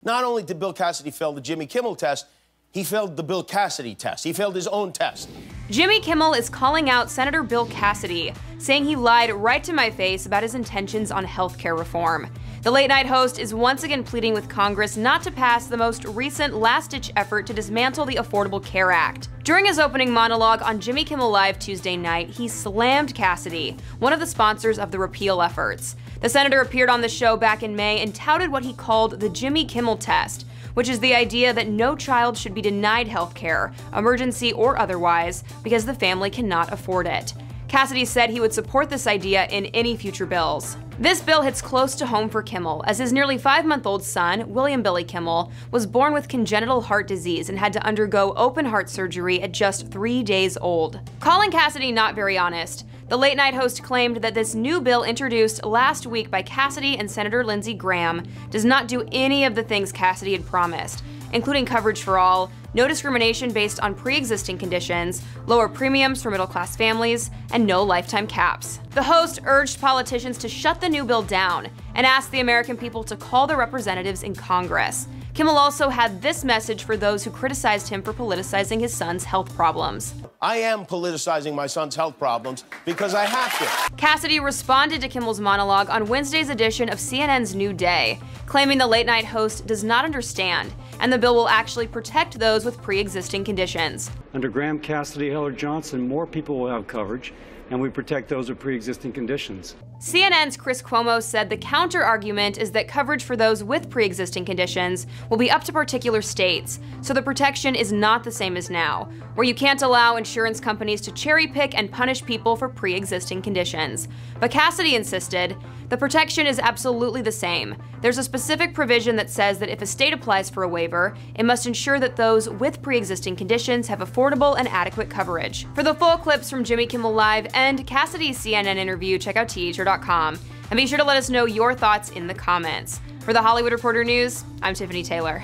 Not only did Bill Cassidy fail the Jimmy Kimmel test, he failed the Bill Cassidy test. He failed his own test. Jimmy Kimmel is calling out Senator Bill Cassidy, saying he lied right to my face about his intentions on healthcare reform. The late-night host is once again pleading with Congress not to pass the most recent last-ditch effort to dismantle the Affordable Care Act. During his opening monologue on Jimmy Kimmel Live Tuesday night, he slammed Cassidy, one of the sponsors of the repeal efforts. The senator appeared on the show back in May and touted what he called the Jimmy Kimmel test, which is the idea that no child should be denied health care, emergency or otherwise, because the family cannot afford it. Cassidy said he would support this idea in any future bills. This bill hits close to home for Kimmel, as his nearly 5-month-old son, William Billy Kimmel, was born with congenital heart disease and had to undergo open heart surgery at just 3 days old. Calling Cassidy not very honest, the late-night host claimed that this new bill introduced last week by Cassidy and Senator Lindsey Graham does not do any of the things Cassidy had promised, including coverage for all, no discrimination based on pre-existing conditions, lower premiums for middle-class families, and no lifetime caps. The host urged politicians to shut the new bill down and asked the American people to call their representatives in Congress. Kimmel also had this message for those who criticized him for politicizing his son's health problems. I am politicizing my son's health problems because I have to. Cassidy responded to Kimmel's monologue on Wednesday's edition of CNN's New Day, claiming the late-night host does not understand, and the bill will actually protect those with pre-existing conditions. Under Graham, Cassidy, Heller, Johnson, more people will have coverage, and we protect those with pre-existing conditions. CNN's Chris Cuomo said the counter-argument is that coverage for those with pre-existing conditions will be up to particular states, so the protection is not the same as now, where you can't allow insurance companies to cherry-pick and punish people for pre-existing conditions. But Cassidy insisted, the protection is absolutely the same. There's a specific provision that says that if a state applies for a waiver, it must ensure that those with pre-existing conditions have affordable and adequate coverage. For the full clips from Jimmy Kimmel Live and Cassidy's CNN interview, check out THR.com, and be sure to let us know your thoughts in the comments. For the Hollywood Reporter News, I'm Tiffany Taylor.